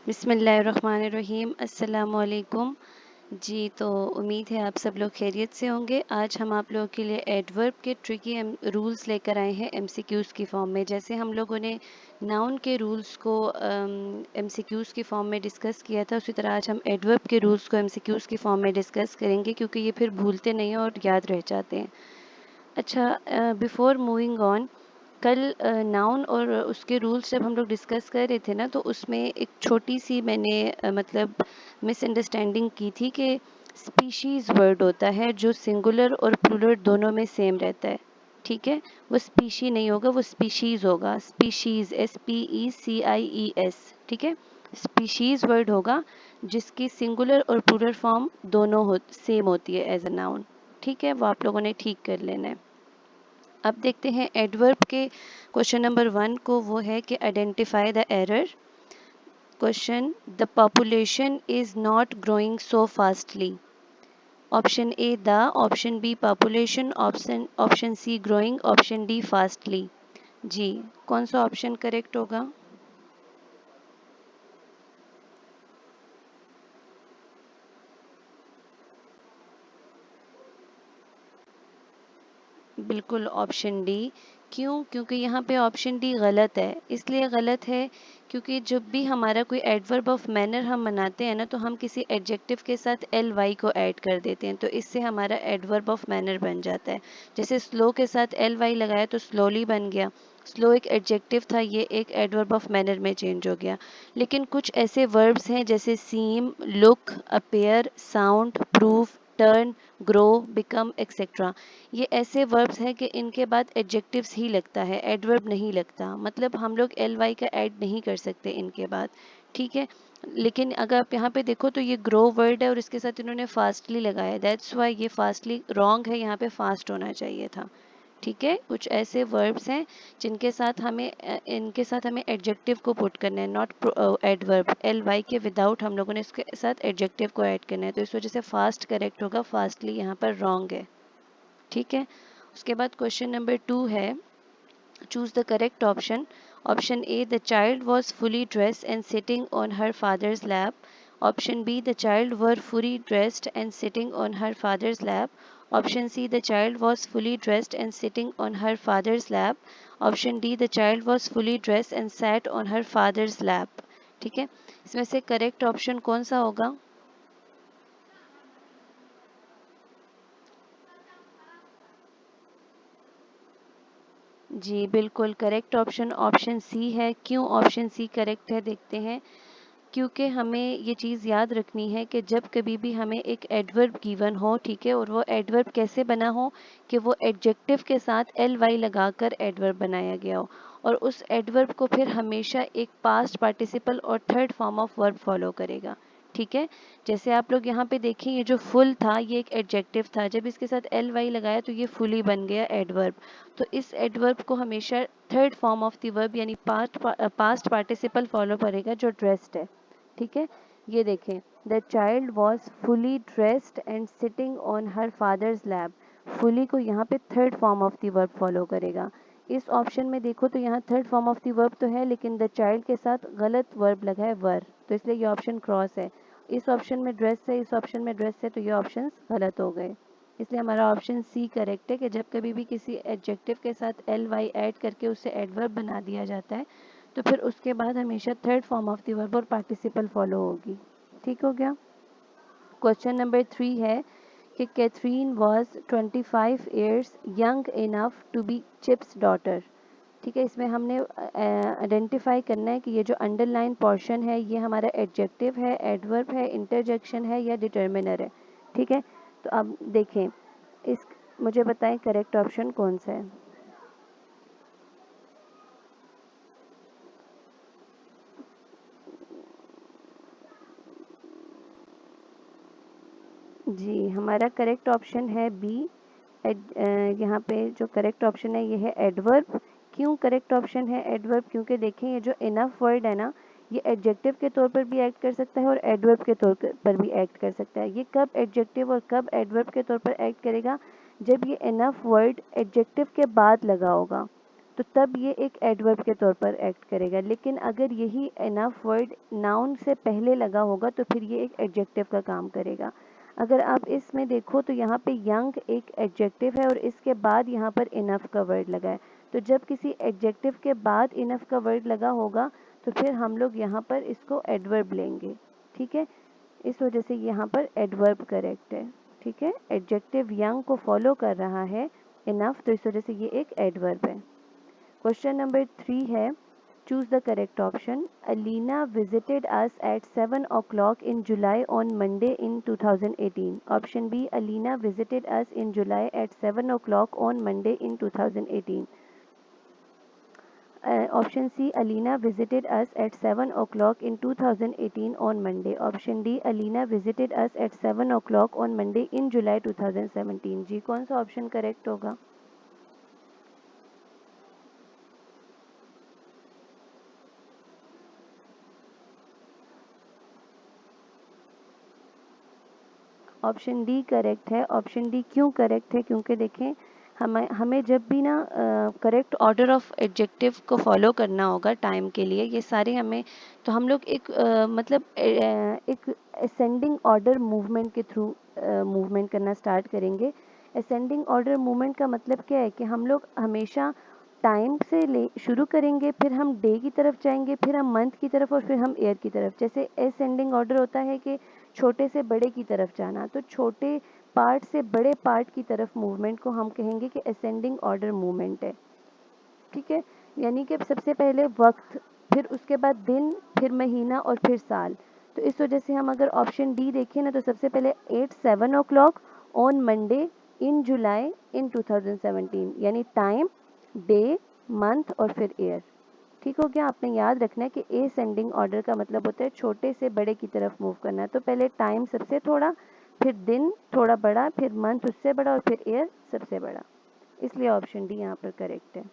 बिस्मिल्लाहिर्रहमानिर्रहीम। अस्सलामुअलैकुम जी। तो उम्मीद है आप सब लोग खैरियत से होंगे। आज हम आप लोगों के लिए एडवर्ब के ट्रिकी रूल्स लेकर आए हैं एमसीक्यूज़ की फॉर्म में। जैसे हम लोगों ने नाउन के रूल्स को एमसीक्यूज़ की फॉर्म में डिस्कस किया था, उसी तरह आज हम एडवर्ब के रूल्स को एमसीक्यूज़ की फॉर्म में डिस्कस करेंगे, क्योंकि ये फिर भूलते नहीं हैं और याद रह जाते हैं। अच्छा, बिफोर मूविंग ऑन, कल नाउन और उसके रूल्स जब हम लोग डिस्कस कर रहे थे ना, तो उसमें एक छोटी सी मैंने मतलब मिसअंडरस्टैंडिंग की थी कि स्पीशीज़ वर्ड होता है जो सिंगुलर और प्लूरल दोनों में सेम रहता है। ठीक है, वो स्पीशी नहीं होगा, वो स्पीशीज़ होगा। Species, SPECIES। ठीक है, स्पीशीज़ वर्ड होगा जिसकी सिंगुलर और प्लूरल फॉर्म दोनों सेम होती है एज अ नाउन। ठीक है, वो आप लोगों ने ठीक कर लेना है। अब देखते हैं एडवर्ब के क्वेश्चन नंबर 1 को। वो है कि identify the error. Question, the population is not growing so fastly. Option A the, option B population, option C growing, option D fastly. जी, कौन सा ऑप्शन करेक्ट होगा? बिल्कुल ऑप्शन डी। क्यों? क्योंकि यहाँ पे ऑप्शन डी गलत है। इसलिए गलत है क्योंकि जब भी हमारा कोई एडवर्ब ऑफ मैनर हम बनाते हैं ना, तो हम किसी एडजेक्टिव के साथ एल वाई को ऐड कर देते हैं, तो इससे हमारा एडवर्ब ऑफ मैनर बन जाता है। जैसे स्लो के साथ एल वाई लगाया तो स्लोली बन गया। स्लो एक एडजेक्टिव था, ये एक एडवर्ब ऑफ मैनर में चेंज हो गया। लेकिन कुछ ऐसे वर्ब्स हैं जैसे seem, look, appear, sound, prove, turn, grow, become etcetera. ये ऐसे वर्ब्स हैं कि इनके बाद एडजेक्टिव्स ही लगता है, एडवर्ब नहीं लगता। मतलब हम लोग एल वाई का ऐड नहीं कर सकते इनके बाद। ठीक है, लेकिन अगर आप यहाँ पे देखो तो ये ग्रो वर्ड है और इसके साथ इन्होंने फास्टली लगाया, दैट्स वाई ये फास्टली रॉन्ग है, यहाँ पे फास्ट होना चाहिए था। ठीक है, कुछ ऐसे वर्ब्स हैं जिनके साथ हमें इनके साथ हमें एडजेक्टिव को पुट करना है, नॉट एडवर्ब। एल वाई के विदाउट हम लोगों ने इसके साथ एडजेक्टिव को ऐड करना है, तो इस वजह से फास्ट करेक्ट होगा, फास्टली यहाँ पर रॉन्ग है। ठीक है, उसके बाद क्वेश्चन नंबर 2 है, choose the correct option. Option A the child was fully dressed and sitting on her father's lap. Option be the child were fully dressed and sitting on her father's lap. Option see the child was fully dressed and sitting on her father's lap. Option D the child was fully dressed and sat on her father's lap. ठीक है, इसमें से correct option कौन सा होगा? जी बिल्कुल correct option option C है। क्यों ऑप्शन सी करेक्ट है, देखते हैं। क्योंकि हमें ये चीज़ याद रखनी है कि जब कभी भी हमें एक एडवर्ब गिवन हो, ठीक है, और वो एडवर्ब कैसे बना हो कि वो एडजेक्टिव के साथ एल वाई लगाकर एडवर्ब बनाया गया हो, और उस एडवर्ब को फिर हमेशा एक पास्ट पार्टिसिपल और third form of verb follow करेगा। ठीक है, जैसे आप लोग यहाँ पे देखें, ये जो फुल था ये एक एडजेक्टिव था, जब इसके साथ एल वाई लगाया तो ये फुली बन गया एडवर्ब। तो इस एडवर्ब को हमेशा third form of the verb यानी पास्ट पार्टिसिपल फॉलो करेगा जो ड्रेस्ड है। ठीक है, ये देखें, the child was fully dressed and sitting on her father's lap. Fully को यहाँ पे third form of the verb follow करेगा। इस ऑप्शन में देखो तो यहाँ third form of the verb तो है, लेकिन द चाइल्ड के साथ गलत वर्ब लगा है, वर, तो इसलिए ये ऑप्शन क्रॉस है। इस ऑप्शन में ड्रेस है, इस ऑप्शन में ड्रेस है, तो ये ऑप्शन गलत हो गए। इसलिए हमारा ऑप्शन सी करेक्ट है कि जब कभी भी किसी एडजेक्टिव के साथ एल वाई ऐड करके उसे एडवर्ब बना दिया जाता है, तो फिर उसके बाद हमेशा third form of the verb और पार्टिसिपल फॉलो होगी। ठीक हो गया। क्वेश्चन नंबर 3 है कि Catherine was 25 years young enough to be chip's daughter. ठीक है, इसमें हमने आइडेंटिफाई करना है कि ये जो अंडरलाइन पोर्शन है ये हमारा एडजेक्टिव है, एडवर्ब है, इंटरजेक्शन है या डिटर्मिनर है। ठीक है, तो अब देखें, इस मुझे बताएं करेक्ट ऑप्शन कौन सा है। जी, हमारा करेक्ट ऑप्शन है बी। यहाँ पे जो करेक्ट ऑप्शन है ये है एडवर्ब। क्यों करेक्ट ऑप्शन है एडवर्ब? क्योंकि देखें, ये जो इनफ वर्ड है ना, ये एडजेक्टिव के तौर पर भी एक्ट कर सकता है और एडवर्ब के तौर पर भी एक्ट कर सकता है। ये कब एडजेक्टिव और कब एडवर्ब के तौर पर एक्ट करेगा? जब ये इनफ वर्ड एडजेक्टिव के बाद लगा होगा। तो तब ये एक एडवर्ब के तौर पर एक्ट करेगा। लेकिन अगर यही इनफ वर्ड नाउन से पहले लगा होगा तो फिर ये एक एडजेक्टिव का काम करेगा। अगर आप इसमें देखो तो यहाँ पे यंग एक एडजेक्टिव है और इसके बाद यहाँ पर इनफ का वर्ड लगा है। तो जब किसी एडजेक्टिव के बाद इनफ का वर्ड लगा होगा तो फिर हम लोग यहाँ पर इसको एडवर्ब लेंगे। ठीक है, इस वजह से यहाँ पर एडवर्ब करेक्ट है। ठीक है, एडजेक्टिव यंग को फॉलो कर रहा है इनफ, तो इस वजह से ये एक एडवर्ब है। क्वेश्चन नंबर 3 है, choose the correct option. Alina visited us at 7 o'clock in July on Monday in 2018. Option B, Alina visited us in July at 7 o'clock on Monday in 2018. Option C, Alina visited us at 7 o'clock in 2018 on Monday. Option D, Alina visited us at 7 o'clock on Monday in July 2017. जी कौन सा option correct होगा? Option D correct है। Option D क्यों correct है? क्योंकि देखें हमें हमें जब भी ना करेक्ट ऑर्डर ऑफ एडजेक्टिव को फॉलो करना होगा टाइम के लिए, ये सारे हमें, तो हम लोग एक मतलब एक असेंडिंग ऑर्डर मूवमेंट के थ्रू मूवमेंट करना स्टार्ट करेंगे। असेंडिंग ऑर्डर मूवमेंट का मतलब क्या है कि हम लोग हमेशा टाइम से ले शुरू करेंगे, फिर हम डे की तरफ जाएंगे, फिर हम मंथ की तरफ और फिर हम ईयर की तरफ। जैसे असेंडिंग ऑर्डर होता है कि छोटे से बड़े की तरफ जाना, तो छोटे पार्ट से बड़े पार्ट की तरफ मूवमेंट को हम कहेंगे कि असेंडिंग ऑर्डर मूवमेंट है। ठीक है, यानी कि सबसे पहले वक्त, फिर उसके बाद दिन, फिर महीना और फिर साल। तो इस वजह से हम अगर ऑप्शन डी देखें ना, तो सबसे पहले 7 o'clock ऑन मंडे इन जुलाई इन 2017, यानी टाइम, डे, मंथ और फिर ईयर। ठीक हो गया? आपने याद रखना है कि असेंडिंग ऑर्डर का मतलब होता है छोटे से बड़े की तरफ मूव करना। तो पहले टाइम सबसे थोड़ा, फिर दिन थोड़ा बड़ा, फिर मंथ उससे बड़ा और फिर ईयर सबसे बड़ा। इसलिए ऑप्शन डी यहाँ पर करेक्ट है।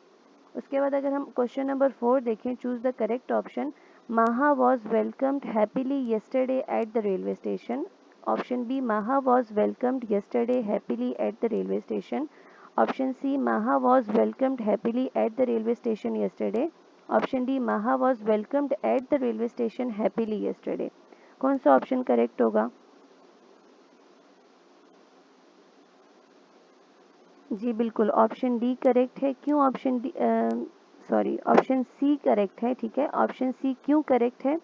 उसके बाद अगर हम क्वेश्चन नंबर 4 देखें, choose the correct option. Maha was welcomed happily yesterday at the railway station. Option B, Maha was welcomed yesterday happily at the railway station. Option C, Maha was welcomed happily at the railway station yesterday. Option D, Maha was welcomed at the railway station happily yesterday. कौन सा option correct होगा? जी बिल्कुल, option D correct है। क्यों option D, sorry, option C correct है। ठीक है, option C क्यों करेक्ट है?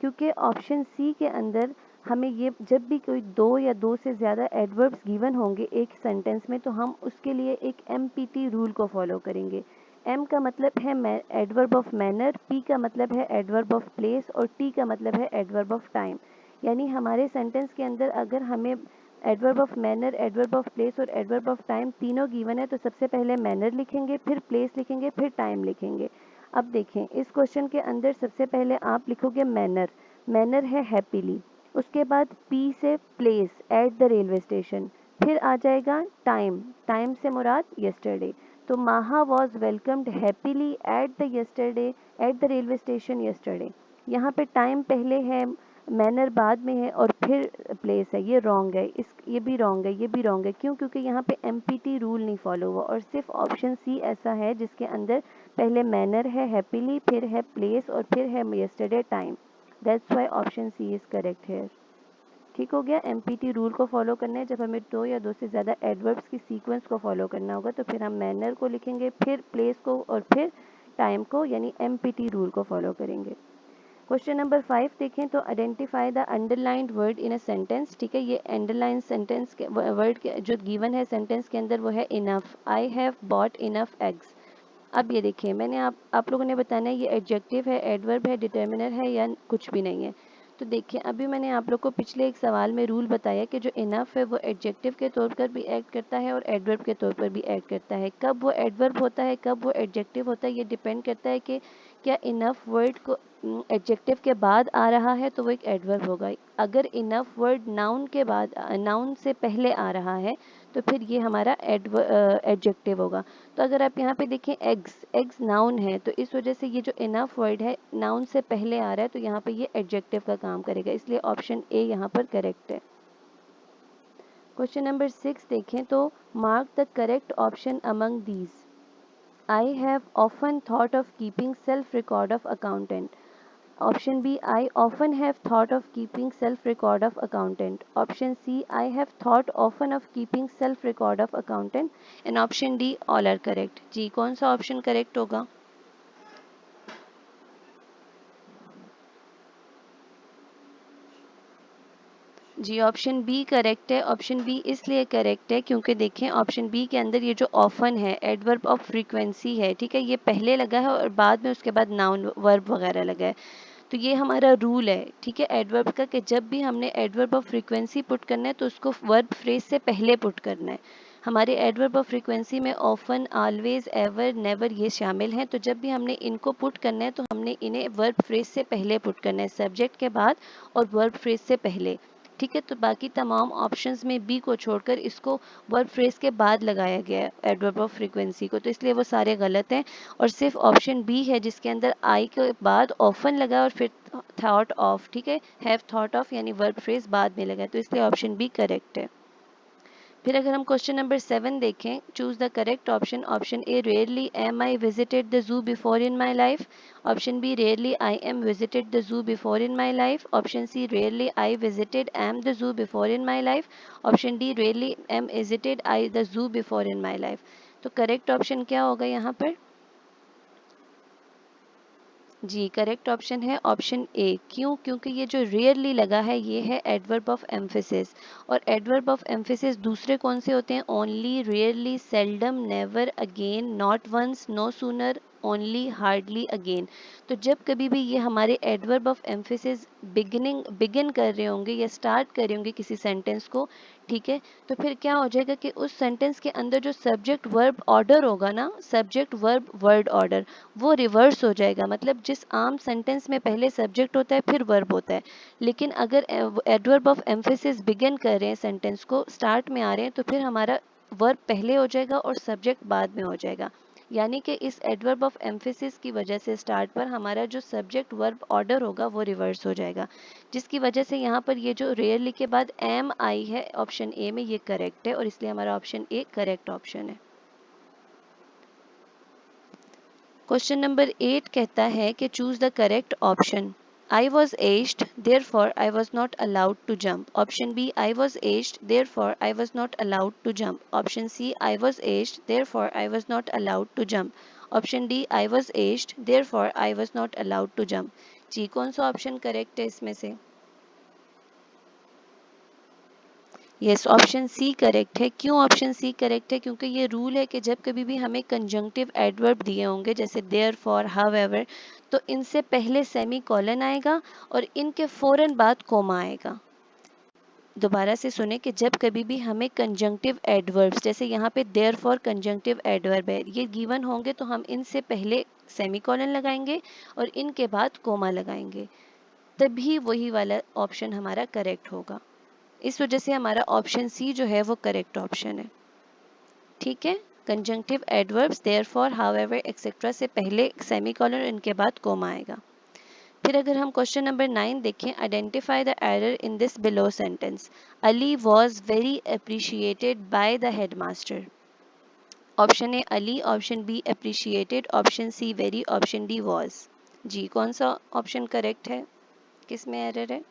क्योंकि ऑप्शन सी के अंदर हमें ये, जब भी कोई दो या दो से ज़्यादा एडवर्ब्स गिवन होंगे एक सेंटेंस में, तो हम उसके लिए एक एमपीटी रूल को फॉलो करेंगे। एम का मतलब है एडवर्ब ऑफ मैनर, पी का मतलब है एडवर्ब ऑफ प्लेस और टी का मतलब है एडवर्ब ऑफ टाइम। यानी हमारे सेंटेंस के अंदर अगर हमें adverb of manner, adverb of place और एडवर्ब ऑफ टाइम तीनों गिवन है, तो सबसे पहले मैनर लिखेंगे, फिर प्लेस लिखेंगे, फिर टाइम लिखेंगे। अब देखें इस क्वेश्चन के अंदर सबसे पहले आप लिखोगे मैनर, मैनर है हैप्पीली। उसके बाद पी से place at the railway station, फिर आ जाएगा टाइम, टाइम से मुराद यस्टरडे। तो माहा was welcomed happily at the yesterday at the railway station yesterday. यहाँ पे टाइम पहले है, मैनर बाद में है और फिर प्लेस है। ये रॉन्ग है, इस ये भी रॉन्ग है, ये भी रॉन्ग है। क्यों? क्योंकि यहाँ पे एमपीटी रूल नहीं फॉलो हुआ और सिर्फ ऑप्शन सी ऐसा है जिसके अंदर पहले मैनर है हैप्पीली, फिर है प्लेस और फिर है yesterday time. That's why option C is correct है। ठीक हो गया? एमपीटी रूल को फॉलो करना है जब हमें दो या दो से ज़्यादा एडवर्ब्स की सीक्वेंस को फॉलो करना होगा, तो फिर हम मैनर को लिखेंगे, फिर प्लेस को और फिर टाइम को, यानी एमपीटी रूल को फॉलो करेंगे। क्वेश्चन नंबर 5 देखें तो identify the underlined word in a sentence. ठीक है, ये अंडरलाइन सेंटेंस के वर्ड के जो गिवन है सेंटेंस के अंदर वो है enough. I have bought enough eggs. अब ये देखिए, मैंने आप लोगों ने बताना है ये एडजेक्टिव है, एडवर्ब है, डिटर्मिनर है या कुछ भी नहीं है। तो देखिए, अभी मैंने आप लोग को पिछले एक सवाल में रूल बताया कि जो इनफ है वो एडजेक्टिव के तौर पर भी एक्ट करता है और एडवर्ब के तौर पर भी एक्ट करता है। कब वो एडवर्ब होता है, कब वो एडजेक्टिव होता है, ये डिपेंड करता है कि क्या इनफ वर्ड को एडजेक्टिव के बाद आ रहा है तो वो एक एडवर्ब होगा। अगर इनफ वर्ड नाउन के बाद, नाउन से पहले आ रहा है, तो फिर ये हमारा एडजेक्टिव होगा। तो अगर आप यहाँ पे देखें, एग्स, एग्स नाउन है, तो इस वजह से ये जो इनफ वर्ड है नाउन से पहले आ रहा है, तो यहाँ पे ये एडजेक्टिव का काम करेगा। इसलिए ऑप्शन ए यहाँ पर करेक्ट है। क्वेश्चन नंबर 6 देखें तो mark the correct option among these. I have often thought of keeping self record of accountant. Option B, I often have thought of keeping self record of accountant. Option C, I have thought often of keeping self record of accountant. And option D, all are correct. जी कौन सा option correct होगा? जी option B correct है। Option B इसलिए correct है क्योंकि देखें option B के अंदर ये जो ऑफन है एडवर्ब ऑफ फ्रीक्वेंसी है, ठीक है, ये पहले लगा है और बाद में उसके बाद नाउन वर्ब वगैरह लगा है। तो ये हमारा रूल है, ठीक है, एडवर्ब का, कि जब भी हमने एडवर्ब ऑफ फ्रीक्वेंसी पुट करना है तो उसको वर्ब फ्रेज से पहले पुट करना है। हमारे एडवर्ब ऑफ फ्रीक्वेंसी में ऑफन, ऑलवेज, एवर, नेवर ये शामिल हैं। तो जब भी हमने इनको पुट करना है तो हमने इन्हें वर्ब फ्रेज से पहले पुट करना है, सब्जेक्ट के बाद और वर्ब फ्रेज से पहले। ठीक है, तो बाकी तमाम ऑप्शंस में बी को छोड़कर इसको वर्ब फ्रेज के बाद लगाया गया है एडवर्ब ऑफ फ्रीक्वेंसी को, तो इसलिए वो सारे गलत हैं। और सिर्फ ऑप्शन बी है जिसके अंदर आई के बाद ऑफन लगा और फिर थॉट ऑफ, ठीक है, हैव थॉट ऑफ यानी वर्ब फ्रेज बाद में लगा है, तो इसलिए ऑप्शन बी करेक्ट है। फिर अगर हम क्वेश्चन नंबर 7 देखें, choose the correct option. Option A, rarely am I visited the zoo before in my life. Option B, rarely I am visited the zoo before in my life. Option C, rarely I visited am the zoo before in my life. Option D, rarely am visited I the zoo before in my life. तो correct option क्या होगा यहाँ पर? जी correct option है option A. क्यों? क्योंकि ये जो रेयरली लगा है ये है एडवर्ब ऑफ एम्फेसिस, और एडवर्ब ऑफ एम्फेसिस दूसरे कौन से होते हैं? Only, rarely, seldom, never, again, not once, no sooner, only, hardly, again. तो जब कभी भी ये हमारे एडवर्ब ऑफ एम्फेसिस बिगिन कर रहे होंगे या स्टार्ट कर रहे होंगे किसी सेंटेंस को, ठीक है, तो फिर क्या हो जाएगा कि उस सेंटेंस के अंदर जो सब्जेक्ट वर्ब ऑर्डर होगा ना, सब्जेक्ट वर्ब वर्ड ऑर्डर, वो रिवर्स हो जाएगा। मतलब जिस आम सेंटेंस में पहले सब्जेक्ट होता है फिर वर्ब होता है, लेकिन अगर एडवर्ब ऑफ एम्फेसिस बिगिन कर रहे हैं, सेंटेंस को स्टार्ट में आ रहे हैं, तो फिर हमारा वर्ब पहले हो जाएगा और सब्जेक्ट बाद में हो जाएगा। यानी कि इस एडवर्ब ऑफ एम्फेसिस की वजह से स्टार्ट पर हमारा जो सब्जेक्ट वर्ब ऑर्डर होगा वो रिवर्स हो जाएगा, जिसकी वजह से यहाँ पर ये जो रेयरली के बाद एम आई है ऑप्शन ए में, ये करेक्ट है और इसलिए हमारा ऑप्शन ए करेक्ट ऑप्शन है। क्वेश्चन नंबर 8 कहता है कि choose the correct option. I was asked there for I was not allowed to jump. Option B, I was asked there for I was not allowed to jump. Option C, I was asked there for I was not allowed to jump. Option D, I was asked there for I was not allowed to jump. जी कौन सा option correct है इसमें से? Yes, option C correct है। क्यों option C correct है? क्योंकि ये रूल है कि जब कभी भी हमें कंजंक्टिव एडवर्ब दिए होंगे जैसे देयर फॉर, हाउएवर, तो इनसे पहले सेमी कॉलन आएगा और इनके फौरन बाद कोमा आएगा। दोबारा से सुने कि जब कभी भी हमें कंजंक्टिव एडवर्ब्स, जैसे यहाँ पे देयर फॉर कंजंक्टिव एडवर्ब है, ये गिवन होंगे तो हम इनसे पहले सेमी कॉलन लगाएंगे और इनके बाद कोमा लगाएंगे, तभी वही वाला ऑप्शन हमारा करेक्ट होगा। इस वजह से हमारा ऑप्शन सी जो है वो करेक्ट ऑप्शन है। ठीक है, conjunctive adverbs therefore, however, etcetera से पहले सेमीकोलन और इनके बाद कोमा आएगा। फिर अगर हम क्वेश्चन नंबर 9 देखें, identify the error in this below sentence. Ali was very appreciated by the headmaster. Option A Ali, option B appreciated, option C very, option D was. जी कौन सा ऑप्शन करेक्ट है? किस में एरर है?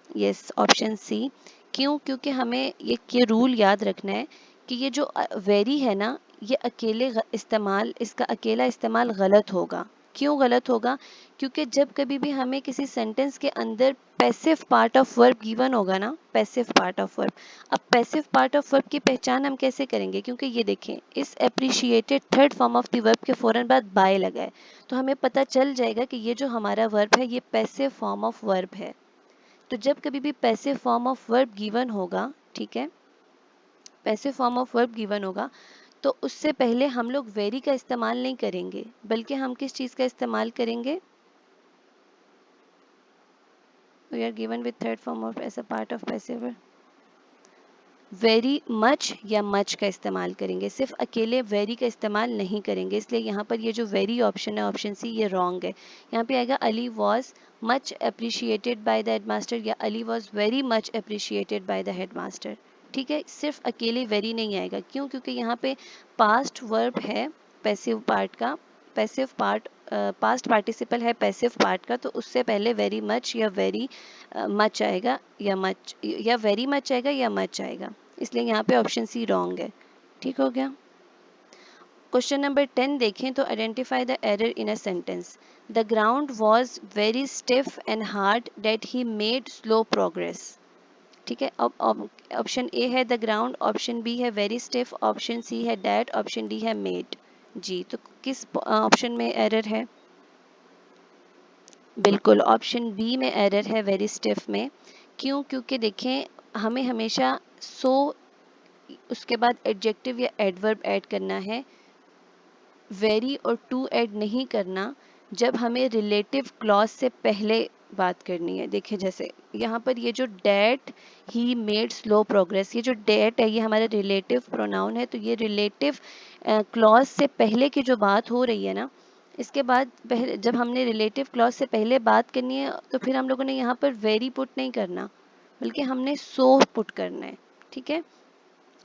Yes, option C. क्यों? क्योंकि हमें ये रूल याद रखना है कि ये जो वेरी है ना, ये इस्तेमाल, इसका अकेला इस्तेमाल गलत होगा। क्यों गलत होगा? क्योंकि जब कभी भी हमें किसी सेंटेंस के अंदर passive part of verb given होगा ना, पैसिव पार्ट ऑफ वर्ब, अब पैसिव पार्ट ऑफ वर्ब की पहचान हम कैसे करेंगे? क्योंकि ये देखें, इस appreciated third form of the verb के फौरन बाद बाय लगा है, तो हमें पता चल जाएगा कि ये जो हमारा वर्ब है ये पैसिव फॉर्म ऑफ वर्ब है। तो जब कभी भी passive form of verb given होगा, ठीक है, passive form of verb given होगा, तो उससे पहले हम लोग वेरी का इस्तेमाल नहीं करेंगे, बल्कि हम किस चीज़ का इस्तेमाल करेंगे? We are given with third form of as a part of passive verb, very much या मच का इस्तेमाल करेंगे, सिर्फ अकेले वेरी का इस्तेमाल नहीं करेंगे। इसलिए यहाँ पर ये जो वेरी ऑप्शन है ऑप्शन सी, ये रॉन्ग है। यहाँ पे आएगा Ali was much appreciated by the headmaster या Ali was very much appreciated by the headmaster. ठीक है, सिर्फ अकेले वेरी नहीं आएगा। क्यों? क्योंकि यहाँ पे पास्ट वर्ब है पैसिव पार्ट का, पैसिव पार्ट पास्ट पार्टिसिपल है पैसिव पार्ट का, तो उससे पहले वेरी मच या वेरी मच आएगा, या वेरी मच आएगा या मच आएगा, इसलिए यहाँ पे ऑप्शन सी रॉन्ग है। ठीक हो गया। क्वेश्चन नंबर 10 देखें तो identify the error in a sentence. The ground was very stiff and hard that he made slow progress. ठीक है, अब ऑप्शन ए है द ग्राउंड, ऑप्शन बी है वेरी स्टिफ, ऑप्शन सी है डेट, ऑप्शन डी है made. जी, तो किस ऑप्शन में एरर है? बिल्कुल ऑप्शन बी में एरर है, वेरी स्टिफ में। क्यों? क्योंकि देखें हमें हमेशा सो उसके बाद एडजेक्टिव या एडवर्ब ऐड करना है, वेरी और टू ऐड नहीं करना जब हमें रिलेटिव क्लॉज से पहले बात करनी है। देखिए जैसे यहाँ पर ये जो that he made slow progress, ये जो डेट है ये हमारा रिलेटिव प्रोनाउन है, तो ये रिलेटिव क्लॉज से पहले की जो बात हो रही है ना, इसके बाद पहले जब हमने रिलेटिव क्लॉज से पहले बात करनी है तो फिर हम लोगों ने यहाँ पर वेरी पुट नहीं करना, बल्कि हमने सो पुट करना है। ठीक है,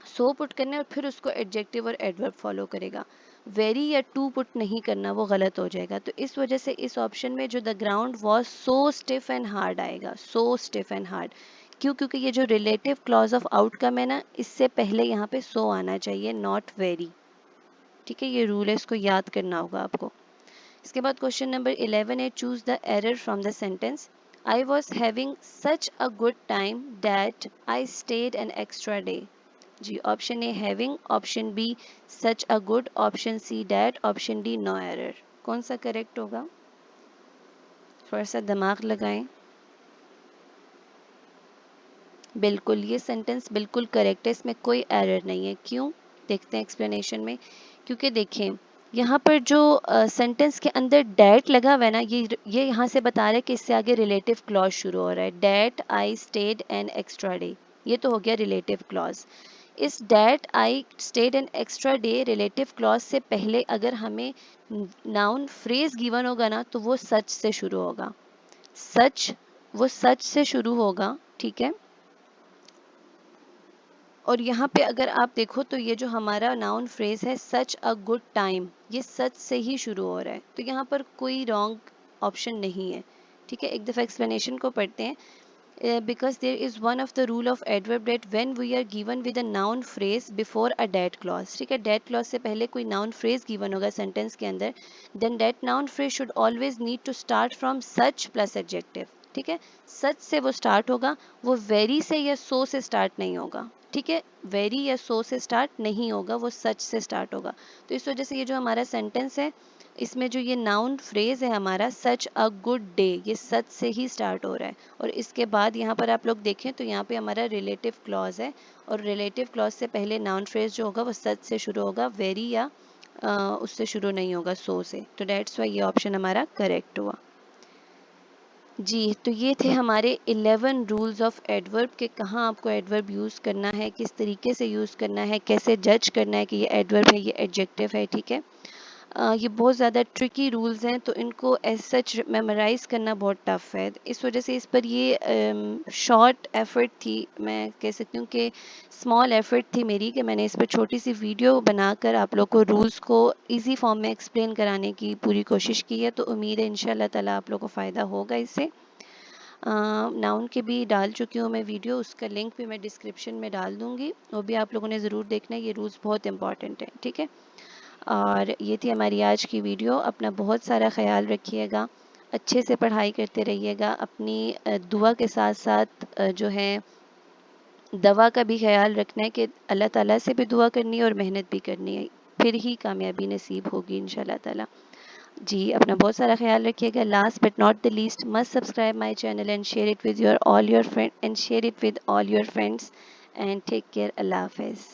सो पुट करना है और फिर उसको एडजेक्टिव और एडवर्ब फॉलो करेगा। वेरी या टू पुट नहीं करना, वो गलत हो जाएगा। तो इस वजह से इस ऑप्शन में जो the ground was so stiff and hard आएगा, सो स्टिफ एंड हार्ड। क्यों? क्योंकि ये जो रिलेटिव क्लॉज ऑफ आउटकम है ना, इससे पहले यहाँ पे सो आना चाहिए, नॉट वेरी। ठीक है, ये रूल है, इसको याद करना होगा आपको। इसके बाद क्वेश्चन नंबर 11 है choose the error from the sentence. I was having such a good time that I stayed an extra day. जी, option A having, option B such a good, option C that, option D no error. कौन सा correct होगा? थोड़ा सा दिमाग लगाएं। बिल्कुल, ये सेंटेंस बिल्कुल करेक्ट है, इसमें कोई एरर नहीं है। क्यों? देखते हैं एक्सप्लेनेशन में। क्योंकि देखें यहाँ पर जो सेंटेंस के अंदर डैट लगा हुआ है ना, ये यहाँ से बता रहा है कि इससे आगे रिलेटिव क्लॉज शुरू हो रहा है। That I stayed an extra day, ये तो हो गया रिलेटिव क्लॉज। इस that I stayed an extra day relative clause से पहले अगर हमें नाउन फ्रेज गिवन होगा ना, तो वो सच से शुरू होगा। सच, वो सच से शुरू होगा। ठीक है, और यहाँ पे अगर आप देखो तो ये जो हमारा नाउन फ्रेज है सच अ गुड टाइम, ये सच से ही शुरू हो रहा है, तो यहाँ पर कोई रॉन्ग ऑप्शन नहीं है। ठीक है, एक दफ़ा एक्सप्लेनेशन को पढ़ते हैं। because there is one of the rule of adverb that when we are given with a noun phrase before a that clause, ठीक है, that clause से पहले कोई noun phrase given होगा sentence के अंदर, then that noun phrase should always need to start from such plus adjective। ठीक है, सच से वो स्टार्ट होगा, वो वेरी से या सो से स्टार्ट नहीं होगा। ठीक है, वेरी या सो से स्टार्ट नहीं होगा, वो सच से स्टार्ट होगा। तो इस वजह से ये जो हमारा सेंटेंस है, इसमें जो ये नाउन फ्रेज है हमारा सच अ गुड डे, ये सच से ही स्टार्ट हो रहा है। और इसके बाद यहाँ पर आप लोग देखें तो यहाँ पे हमारा रिलेटिव क्लॉज है, और रिलेटिव क्लॉज से पहले नाउन फ्रेज जो होगा वो सच से शुरू होगा, वेरी या उससे शुरू नहीं होगा, सो से। तो डेट्स वाई ये ऑप्शन हमारा करेक्ट हुआ। जी, तो ये थे हमारे 11 रूल्स ऑफ एडवर्ब के, कहाँ आपको एडवर्ब यूज़ करना है, किस तरीके से यूज़ करना है, कैसे जज करना है कि ये एडवर्ब है ये एडजेक्टिव है। ठीक है, ये बहुत ज़्यादा ट्रिकी रूल्स हैं, तो इनको एज सच मेमोराइज़ करना बहुत टफ़ है। इस वजह से इस पर ये शॉर्ट एफ़र्ट थी, मैं कह सकती हूँ कि स्मॉल एफ़र्ट थी मेरी, कि मैंने इस पर छोटी सी वीडियो बनाकर आप लोग को रूल्स को इजी फॉर्म में एक्सप्लेन कराने की पूरी कोशिश की है। तो उम्मीद है इंशाल्लाह ताला आप लोग को फ़ायदा होगा इससे। नाउन के भी डाल चुकी हूँ मैं वीडियो, उसका लिंक भी मैं डिस्क्रिप्शन में डाल दूँगी, वो भी आप लोगों ने ज़रूर देखना है, ये रूल्स बहुत इंपॉर्टेंट है। ठीक है, और ये थी हमारी आज की वीडियो। अपना बहुत सारा ख्याल रखिएगा, अच्छे से पढ़ाई करते रहिएगा, अपनी दुआ के साथ साथ जो है दवा का भी ख्याल रखना है कि अल्लाह ताला से भी दुआ करनी है और मेहनत भी करनी है, फिर ही कामयाबी नसीब होगी इंशाल्लाह ताला। जी, अपना बहुत सारा ख्याल रखिएगा। Last but not the least, must subscribe my channel and share it with your all your friend and share it with all your friends and take care. Allah हाफिज़।